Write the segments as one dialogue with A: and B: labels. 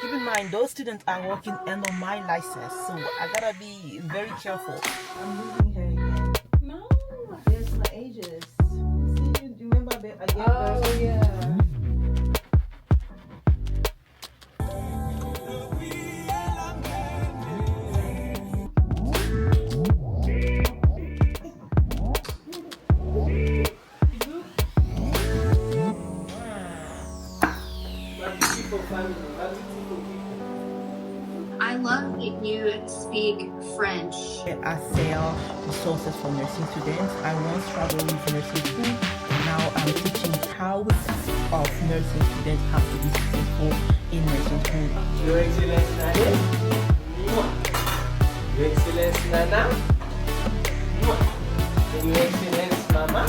A: Keep in mind, those students are working under my license, so I gotta be very careful. I'm losing her again. No, there's my ages. See, you remember that I gave birth? Oh, yeah.
B: I love that you speak French.
A: I sell resources for nursing students. I once traveled with nursing school, and now I'm teaching how of nursing students have to be successful in nursing school.
C: Your Excellence Nana. Your Excellence Nana. And Your Excellence Mama.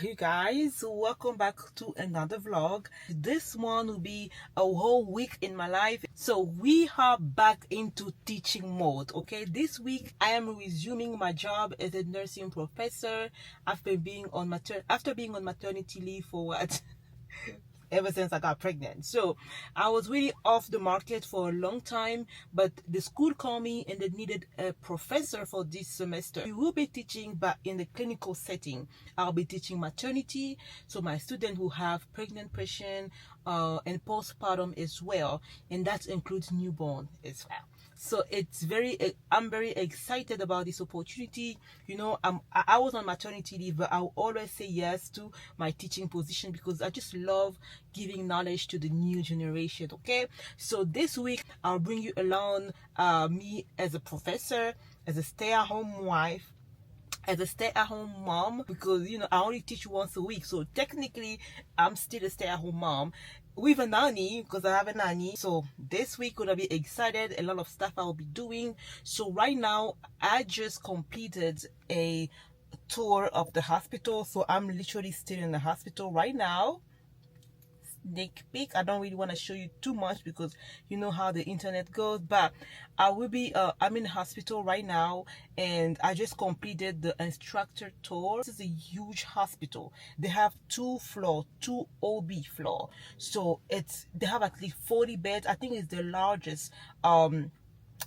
A: You guys, welcome back to another vlog. This one will be a whole week in my life, so we are back into teaching mode. Okay, this week I am resuming my job as a nursing professor after being on maternity leave for what ever since I got pregnant. So I was really off the market for a long time, but the school called me and they needed a professor for this semester. We will be teaching, but in the clinical setting. I'll be teaching maternity, so my students will have pregnant patient and postpartum as well, and that includes newborn as well. So I'm very excited about this opportunity. You know, I was on maternity leave, but I'll always say yes to my teaching position because I just love giving knowledge to the new generation. Okay, so this week I'll bring you along me as a professor, as a stay-at-home wife, as a stay-at-home mom, because you know I only teach once a week, so technically I'm still a stay-at-home mom with a nanny because I have a nanny. So this week gonna be excited, a lot of stuff I'll be doing. So right now I just completed a tour of the hospital, so I'm literally still in the hospital right now. Sneak peek. I don't really want to show you too much because you know how the internet goes, but I'm in the hospital right now and I just completed the instructor tour. This is a huge hospital. They have two OB floor, so they have at least 40 beds. I think it's the largest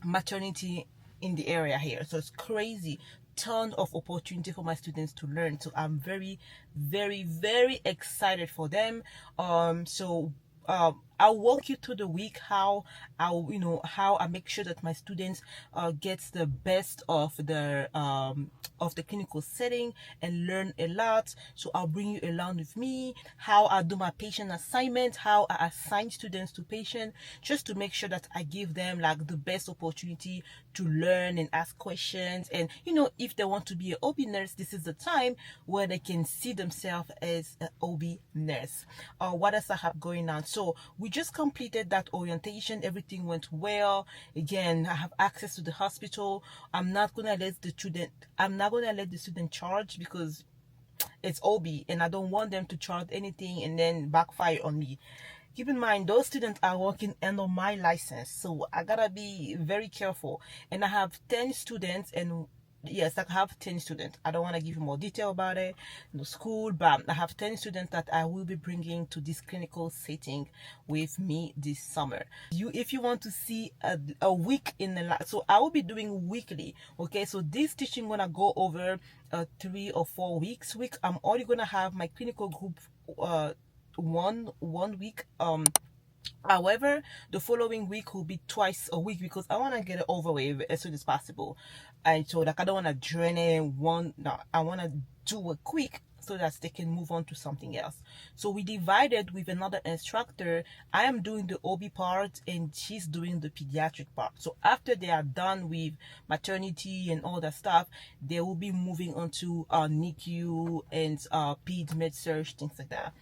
A: maternity in the area here, so it's crazy. Ton of opportunity for my students to learn, so I'm very excited for them. I'll walk you through the week, how I make sure that my students gets the best of the clinical setting and learn a lot. So I'll bring you along with me, how I do my patient assignment, how I assign students to patient, just to make sure that I give them like the best opportunity to learn and ask questions. And you know, if they want to be an OB nurse, this is the time where they can see themselves as an OB nurse. What else I have going on? So we just completed that orientation. Everything went well. Again, I have access to the hospital. I'm not gonna let the student charge because it's OB and I don't want them to charge anything and then backfire on me. Keep in mind, those students are working under my license, so I gotta be very careful. And I have 10 students, and yes, I have 10 students. I don't want to give you more detail about it, the school, but I have 10 students that I will be bringing to this clinical setting with me this summer. If you want to see a week in the life, so I will be doing weekly. Okay, so this teaching gonna go over 3 or 4 weeks. I'm only gonna have my clinical group one week. However, the following week will be twice a week because I want to get it over with as soon as possible. And so like I don't want to drain it I want to do it quick so that they can move on to something else. So we divided with another instructor. I am doing the OB part and she's doing the pediatric part. So after they are done with maternity and all that stuff, they will be moving on to NICU and ped med surg, things like that.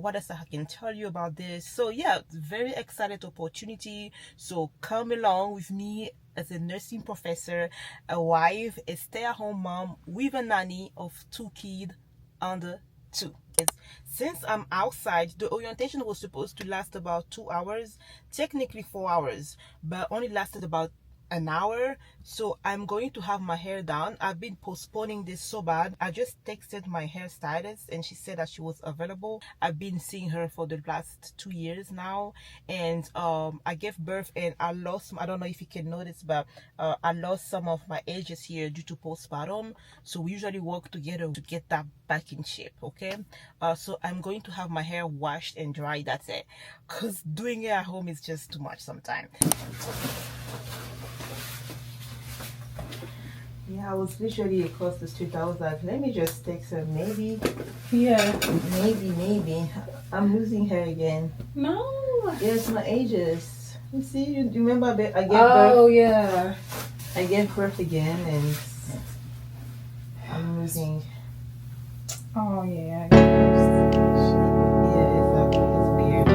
A: What else I can tell you about this? So yeah, very excited opportunity. So come along with me as a nursing professor, a wife, a stay-at-home mom with a nanny of 2 kids under 2. Since I'm outside, the orientation was supposed to last about 2 hours, technically 4 hours, but only lasted about an hour. So I'm going to have my hair done. I've been postponing this so bad. I just texted my hairstylist and she said that she was available. I've been seeing her for the last 2 years now, and I gave birth and I lost, I don't know if you can notice, but I lost some of my edges here due to postpartum. So we usually work together to get that back in shape. Okay, so I'm going to have my hair washed and dry. That's it, because doing it at home is just too much sometimes. Yeah, I was literally across the street. I was like, let me just text her. Maybe. Yeah. Maybe. I'm losing hair again.
D: No.
A: Yes, my ages. You see, you remember I gave birth?
D: Oh, yeah.
A: I gave birth again and I'm losing.
D: Oh, yeah.
A: Yeah, exactly. It's weird.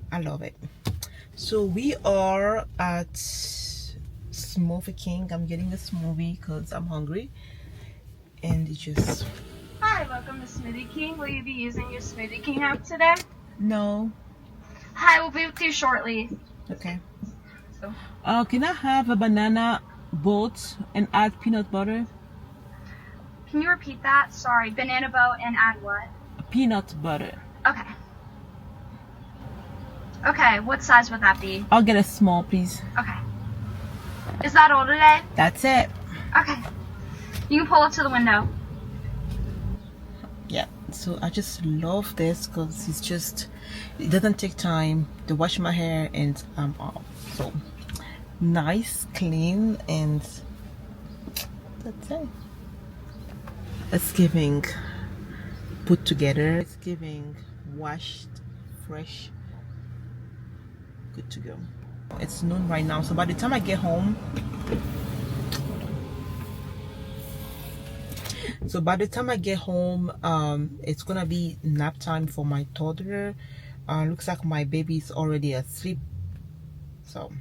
A: I love it. So we are at Smoothie King. I'm getting a smoothie because I'm hungry, and it just
E: Hi, welcome to Smoothie King. Will you be using your Smoothie King app today?
A: no.
E: Hi, we'll be with you shortly.
A: Okay.
E: So-
A: Can I have a banana boat and add peanut butter?
E: Can you repeat that? Sorry, banana boat and add what?
A: Peanut butter.
E: Okay. Okay, what size would that be?
A: I'll get a small, please.
E: Okay. Is that all today?
A: That's it.
E: Okay. You can pull up to the window.
A: Yeah. So I just love this because it doesn't take time to wash my hair and I'm off. So nice, clean, and that's it. It's giving put together. It's giving washed, fresh, good to go. It's noon right now, so by the time I get home, it's gonna be nap time for my toddler. Looks like my baby is already asleep, so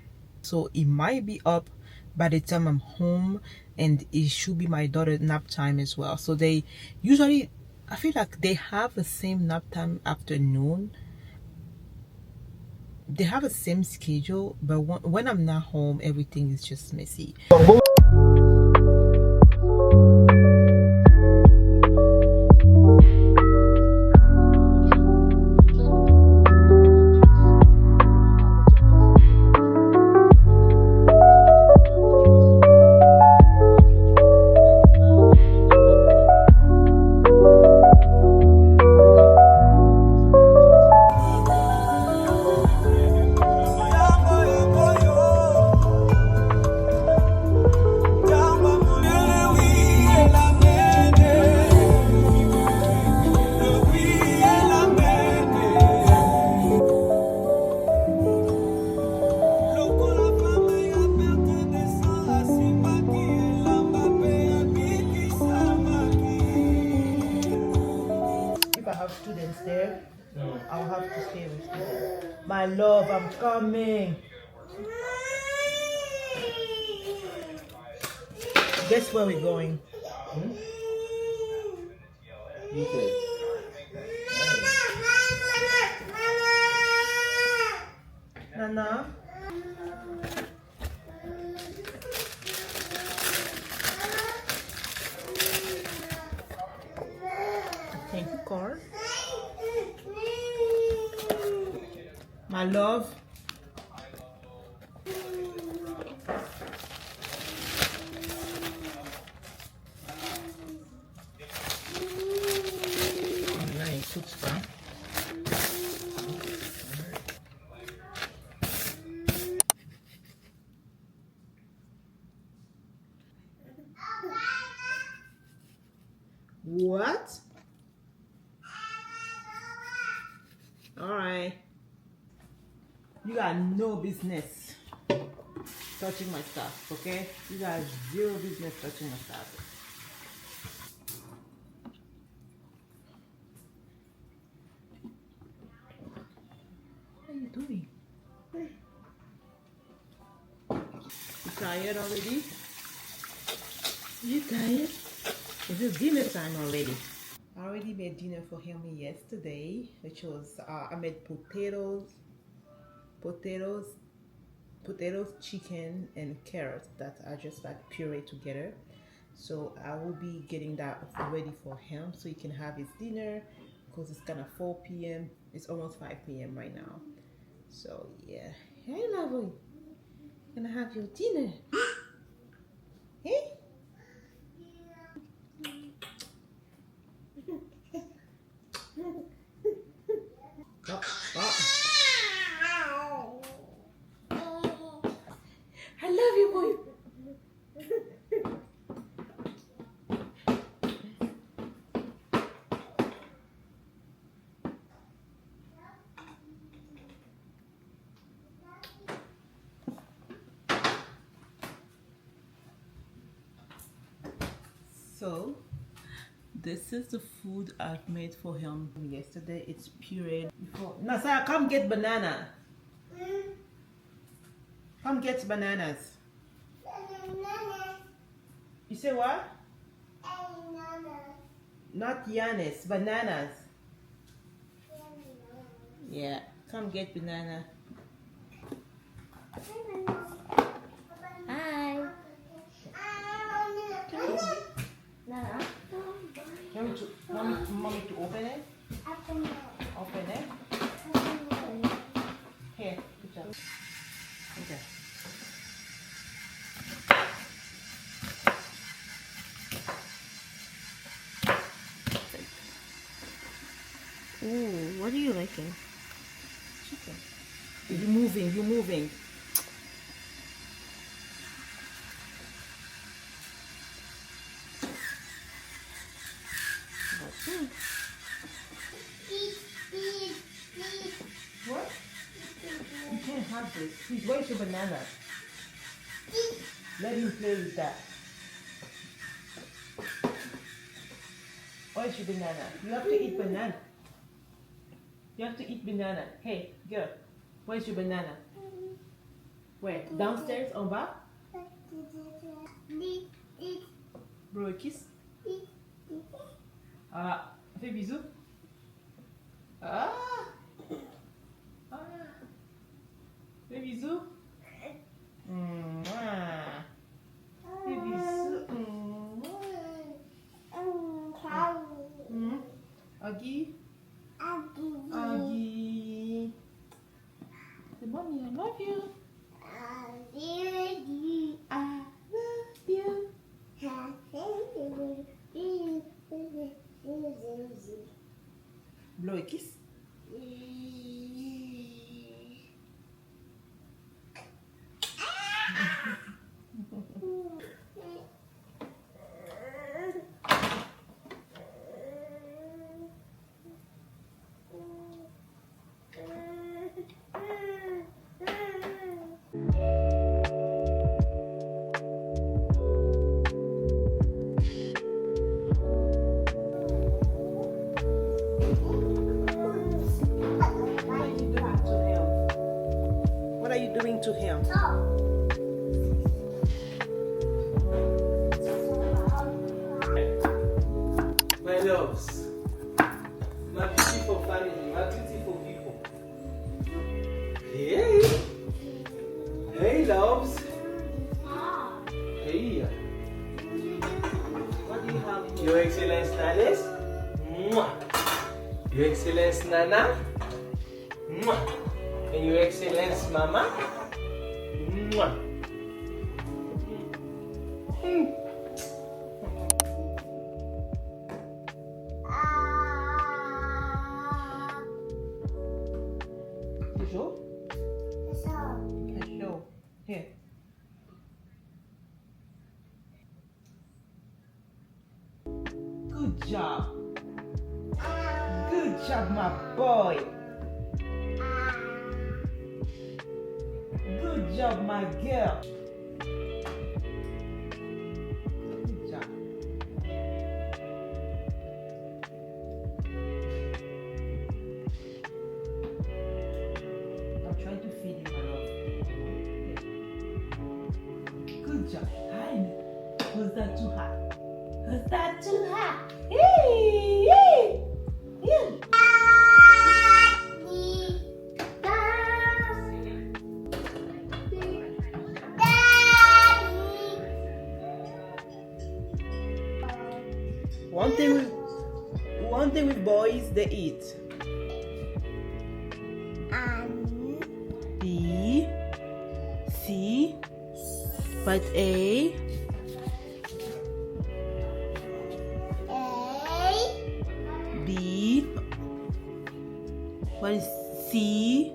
A: it might be up by the time I'm home, and it should be my daughter nap time as well. So they usually, I feel like they have the same nap time afternoon. They have the same schedule, but when I'm not home, everything is just messy. My love, I'm coming. Guess where we're going?
C: Okay.
A: Nana? Thank you, car. My love. Nice, good stuff. What? Alright. You got no business touching my stuff, okay? You got zero business touching my stuff. What are you doing? You tired already? You tired? Is it dinner time already? I already made dinner for him yesterday, which was I made potatoes, chicken, and carrots that I just like puree together. So I will be getting that ready for him so he can have his dinner because it's kind of 4 p.m. It's almost 5 p.m. right now. So yeah, hey lovely, gonna have your dinner. Hey. Oh, oh. I love you, boy. So, this is the food I've made for him yesterday. It's pureed before. Nasa, come get banana. Come get bananas. You say what? Not Yanis, bananas. Yeah, come get banana. Hi. Mommy to open it? Open it. Here, good job. Okay.
F: Ooh, what are you liking?
A: Chicken. You're moving, you're moving. What? You can't have this. Please, where's your banana? Let him play with that. Where's your banana? You have to eat banana. You have to eat banana. Hey, girl, where's your banana? Where? Downstairs, en bas? Bro, kiss. Ah, fais bisous. Ah! Ah! Fais bisous. Mouah. Fais bisous. Aggie. Aggie. Say, Mommy, I love you. I love you. Blow a kiss. What are you doing to him?
C: My loves, my beautiful family, my beautiful people. Hey, hey loves. Hey. What do you have? Your Excellence Nanis. Mwah. Your Excellence Nana. Mwah. And Your Excellence Mama. Mwah.
A: Show? Show. Here. Good job. Good job, my boy. Good job, my girl. Good job. I'm trying to feed him, my love. Good job. Hi. Was that too hot? Was that too hot? Hey, hey. Yeah. One thing with boys, they eat. B, C, but A, B, what is C,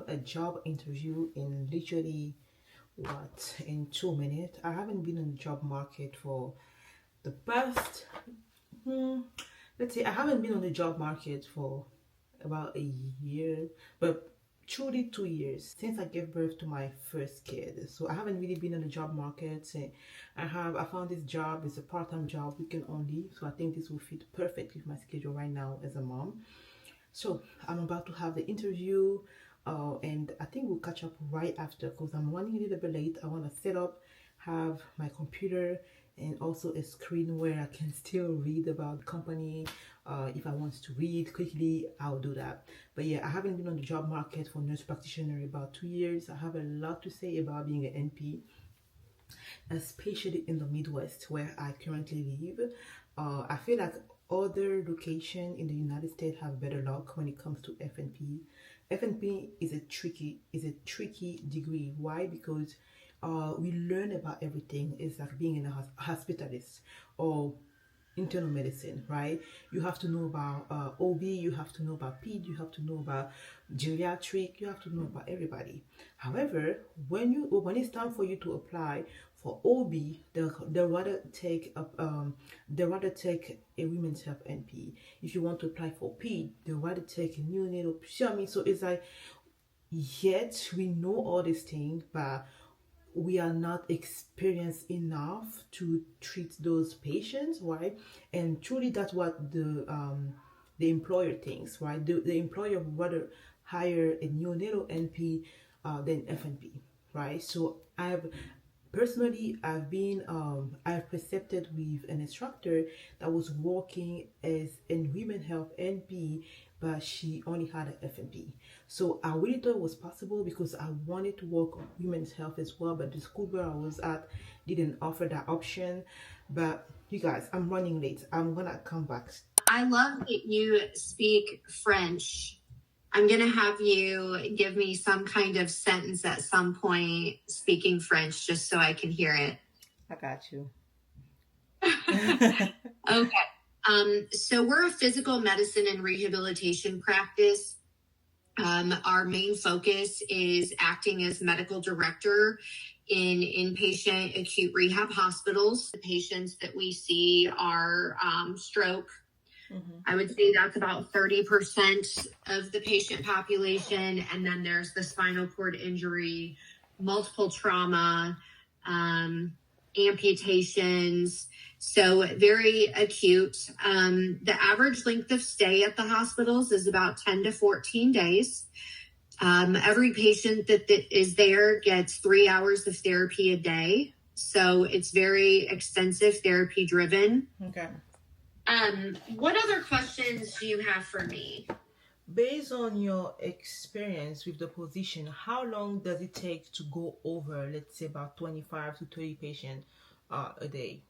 A: a job interview in literally in 2 minutes. I haven't been in the job market for the past let's say I haven't been on the job market for about a year, but truly 2 years since I gave birth to my first kid. So I haven't really been on the job market. I found this job. It's a part-time job, weekend only, so I think this will fit perfectly with my schedule right now as a mom. So I'm about to have the interview, and I think we'll catch up right after because I'm running a little bit late. I want to set up, have my computer, and also a screen where I can still read about the company. If I want to read quickly, I'll do that. But yeah, I haven't been on the job market for nurse practitioner about 2 years. I have a lot to say about being an NP, especially in the Midwest where I currently live. I feel like other locations in the United States have better luck when it comes to FNP. FNP is a tricky degree. Why? Because we learn about everything. It's like being a hospitalist or internal medicine, right? You have to know about OB, you have to know about PED, you have to know about geriatric, you have to know about everybody. However, when it's time for you to apply for OB, they'll rather take a women's health NP. If you want to apply for PED, they'll rather take a neonatal PCME. So it's like, yet we know all these things, but we are not experienced enough to treat those patients, right? And truly that's what the employer thinks, right? The employer would rather hire a neonatal NP than FNP, right? So Personally, I've precepted with an instructor that was working as in women health NP, but she only had an FNP. So I really thought it was possible because I wanted to work on women's health as well, but the school where I was at didn't offer that option. But you guys, I'm running late. I'm gonna come back.
B: I love that you speak French. I'm going to have you give me some kind of sentence at some point speaking French just so I can hear it.
A: I got you.
B: Okay. So we're a physical medicine and rehabilitation practice. Our main focus is acting as medical director in inpatient acute rehab hospitals. The patients that we see are stroke. I would say that's about 30% of the patient population. And then there's the spinal cord injury, multiple trauma, amputations. So very acute. The average length of stay at the hospitals is about 10 to 14 days. Every patient that is there gets 3 hours of therapy a day. So it's very extensive therapy driven.
A: Okay.
B: What other questions do you have for me?
A: Based on your experience with the position, how long does it take to go over, let's say, about 25 to 30 patients a day?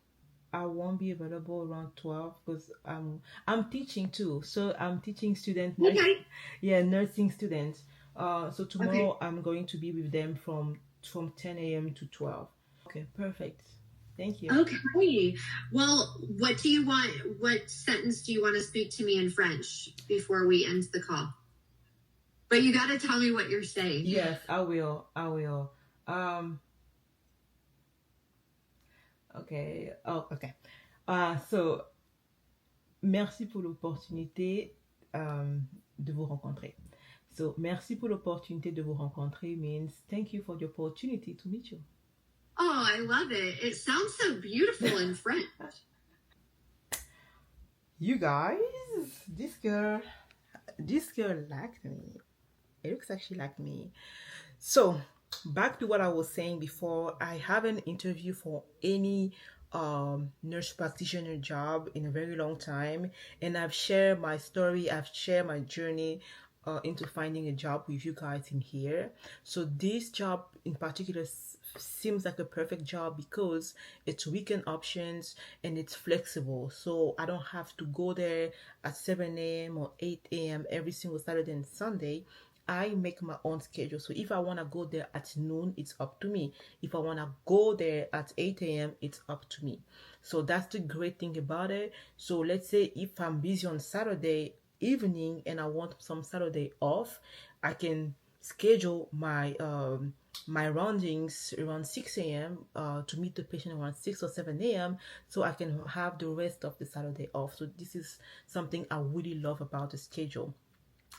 A: I won't be available around 12 because I'm teaching too. So I'm teaching students.
B: Okay.
A: Yeah, nursing students. So tomorrow I'm going to be with them from 10 a.m. to 12. Okay, perfect. Thank you.
B: Okay. Well, what sentence do you want to speak to me in French before we end the call? But you got to tell me what you're saying.
A: Yes, I will. Okay. Oh, okay. So, merci pour l'opportunité de vous rencontrer. So, merci pour l'opportunité de vous rencontrer means thank you for the opportunity to meet you.
B: Oh, I love it. It sounds so beautiful in French.
A: You guys, this girl liked me. It looks like she liked me. So, back to what I was saying before, I haven't interviewed for any nurse practitioner job in a very long time, and I've shared my story, I've shared my journey into finding a job with you guys in here. So this job in particular seems like a perfect job because it's weekend options and it's flexible, so I don't have to go there at 7 a.m. or 8 a.m. every single Saturday and Sunday. I make my own schedule. So if I want to go there at noon, it's up to me. If I want to go there at 8 a.m., it's up to me. So that's the great thing about it. So let's say if I'm busy on Saturday evening and I want some Saturday off, I can schedule my my roundings around 6 a.m. To meet the patient around 6 or 7 a.m. so I can have the rest of the Saturday off. So this is something I really love about the schedule.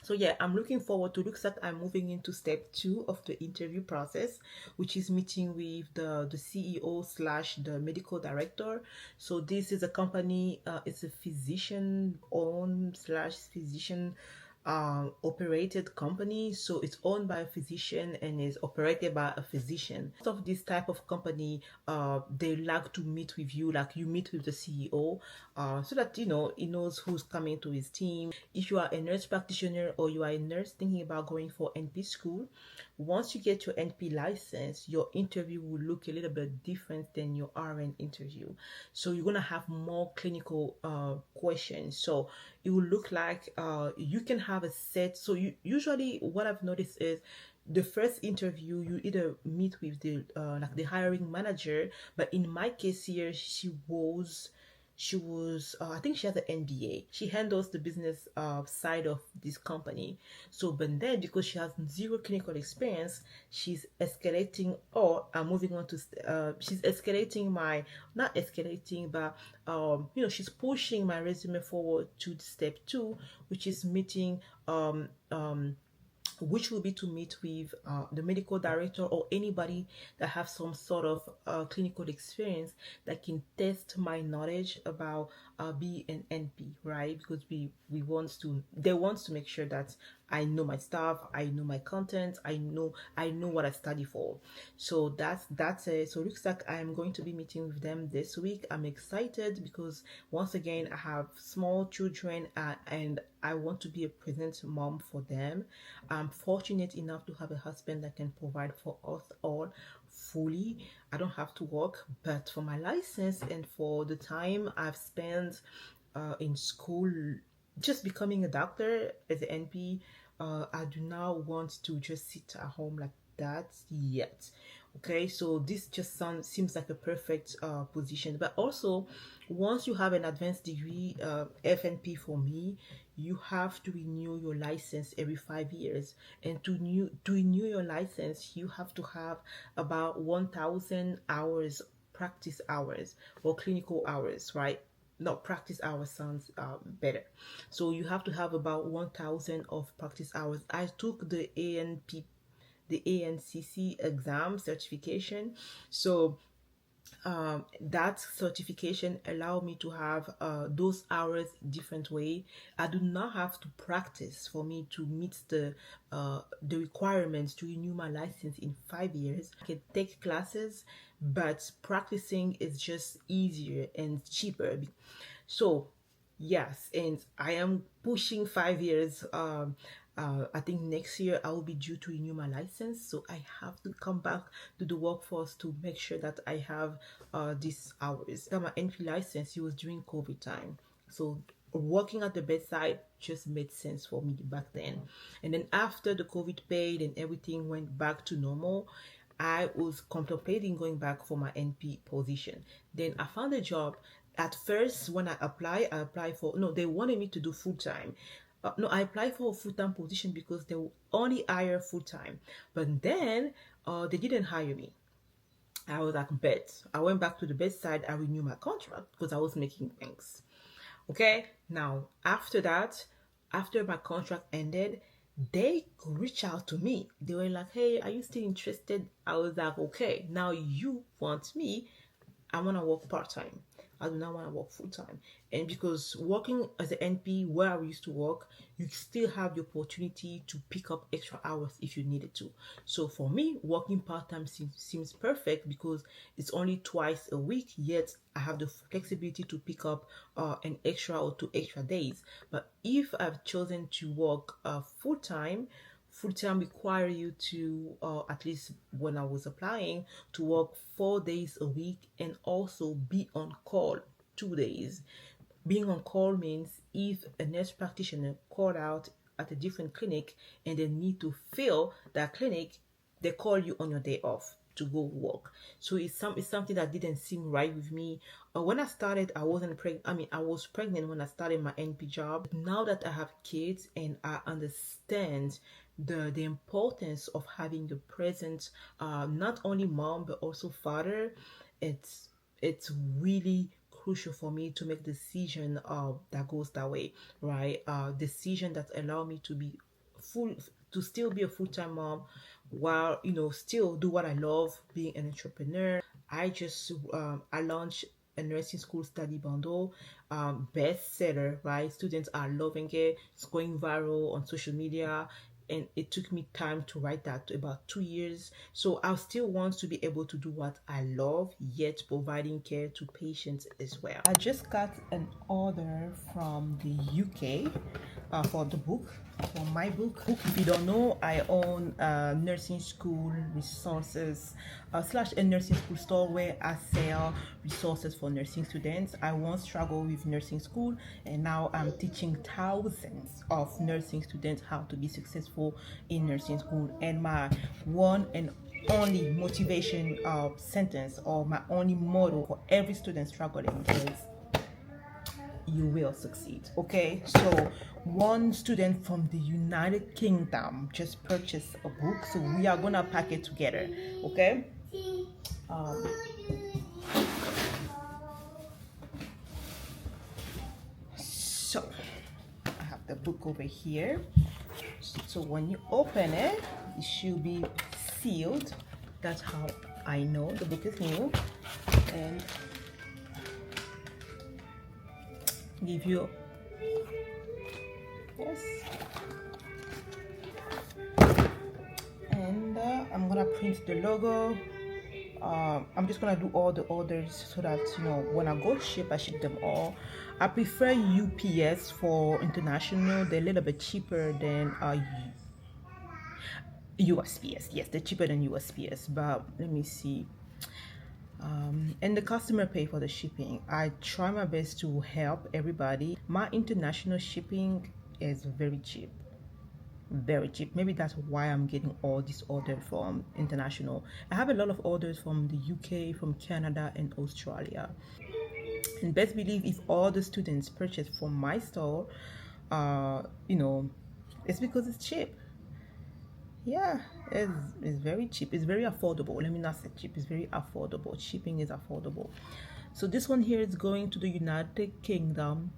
A: So yeah, I'm looking forward to, looks like I'm moving into step 2 of the interview process, which is meeting with the CEO slash the medical director. So this is a company, it's a physician owned slash physician operated company. So it's owned by a physician and is operated by a physician. Most of this type of company, they like to meet with you, like you meet with the CEO, so that he knows who's coming to his team. If you are a nurse practitioner or you are a nurse thinking about going for NP school, once you get your NP license, your interview will look a little bit different than your RN interview. So you're gonna have more clinical questions. So it will look like you can have a set. So usually what I've noticed is the first interview you either meet with the like the hiring manager, but in my case here she was I think she has an MBA. She handles the business side of this company. So but then because she has zero clinical experience, she's escalating, or moving on to she's escalating my, not escalating, but she's pushing my resume forward to step 2, which is meeting which will be to meet with the medical director or anybody that have some sort of clinical experience that can test my knowledge about be an NP, right? Because we want to, they want to make sure that I know my stuff, I know my content, I know what I study for. So that's it. So looks like I'm going to be meeting with them this week. I'm excited because once again I have small children, and I want to be a present mom for them. I'm fortunate enough to have a husband that can provide for us all fully. I don't have to work, but for my license and for the time I've spent in school, just becoming a doctor as an NP, I do not want to just sit at home like that yet. Okay, so this just seems like a perfect position. But also, once you have an advanced degree, FNP for me, you have to renew your license every 5 years. And to renew your license, you have to have about 1,000 hours, practice hours or clinical hours, right? Not practice hours sounds better. So you have to have about 1,000 of practice hours. I took the ANCC exam certification. So that certification allow me to have those hours different way. I do not have to practice for me to meet the requirements to renew my license in 5 years. I can take classes, but practicing is just easier and cheaper. So yes, and I am pushing 5 years. I think next year I will be due to renew my license, so I have to come back to the workforce to make sure that I have these hours. Got my entry license, it was during COVID time, so working at the bedside just made sense for me back then. And then after the COVID paid and everything went back to normal, I was contemplating going back for my NP position. Then I found a job. At first, when I applied for, no, they wanted me to do full time. No, I applied for a full-time position because they will only hire full-time. But then they didn't hire me. I was like, bet. I went back to the bedside. I renewed my contract because I was making things. Okay. Now, after that, after my contract ended, they reached out to me. They were like, hey, are you still interested? I was like, okay, now you want me. I want to work part-time. I do not want to work full-time. And because working as an NP where I used to work, you still have the opportunity to pick up extra hours if you needed to. So for me, working part-time seems perfect because it's only twice a week, yet I have the flexibility to pick up an extra or 2 extra days. But if I've chosen to work full-time require you to, at least when I was applying, to work 4 days a week and also be on call 2 days. Being on call means if a nurse practitioner called out at a different clinic and they need to fill that clinic, they call you on your day off to go work. So it's something that didn't seem right with me. When I started, I wasn't pregnant. I mean, I was pregnant when I started my NP job. Now that I have kids and I understand the importance of having the present, not only mom but also father, it's really crucial for me to make decision that goes that way, right? Decision that allow me to be to still be a full-time mom while still do what I love, being an entrepreneur. I launched a nursing school study bundle, bestseller, right? Students are loving it. It's going viral on social media, and it took me time to write that, about 2 years. So I still want to be able to do what I love, yet providing care to patients as well. I just got an order from the UK for the book, for my book. If you don't know, I own nursing school resources slash a nursing school store where I sell resources for nursing students. I once struggled with nursing school, and now I'm teaching thousands of nursing students how to be successful in nursing school. And my one and only motivation sentence, or my only motto for every student struggling, is you will succeed. Okay, so one student from the United Kingdom just purchased a book, so we are gonna pack it together. Okay, so I have the book over here. So when you open it, it should be sealed. That's how I know the book is new. And give you, yes, and I'm gonna print the logo. I'm just gonna do all the orders so that, you know, when I go ship, I ship them all. I prefer UPS for international. They're a little bit cheaper than USPS. Yes, they're cheaper than USPS, but let me see. And the customer pay for the shipping. I try my best to help everybody. My international shipping is very cheap, very cheap. Maybe that's why I'm getting all these orders from international. I have a lot of orders from the UK, from Canada, and Australia. And best believe if all the students purchase from my store, you know, it's because it's cheap. Yeah, it's very cheap. It's very affordable. Let me not say cheap. It's very affordable. Shipping is affordable. So this one here is going to the United Kingdom,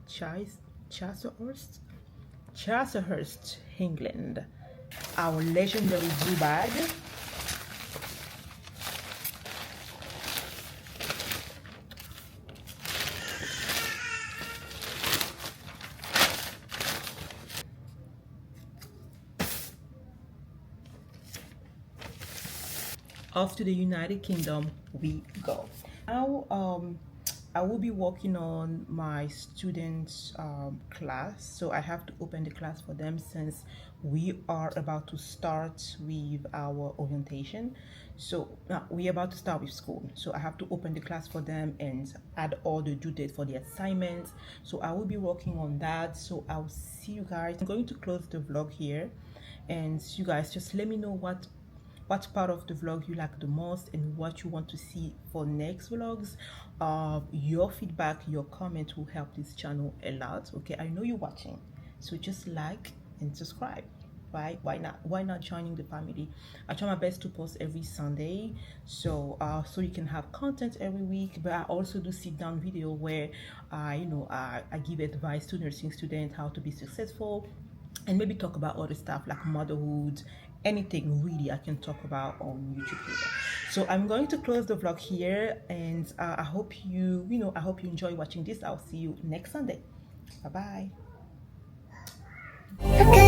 A: Chislehurst, England. Our legendary blue bag. Off to the United Kingdom we go. Now I will be working on my students class, so I have to open the class for them since we are about to start with our orientation. So we're about to start with school, so I have to open the class for them and add all the due date for the assignments. So I will be working on that. So I'll see you guys. I'm going to close the vlog here, and you guys just let me know what part of the vlog you like the most and what you want to see for next vlogs. Your feedback, your comment will help this channel a lot. Okay, I know you're watching, so just like and subscribe, right? Why not joining the family? I try my best to post every Sunday, so you can have content every week. But I also do sit down video where I give advice to nursing students how to be successful, and maybe talk about other stuff like motherhood, anything really I can talk about on YouTube here. So I'm going to close the vlog here, and I hope you enjoy watching this. I'll see you next Sunday. Bye bye.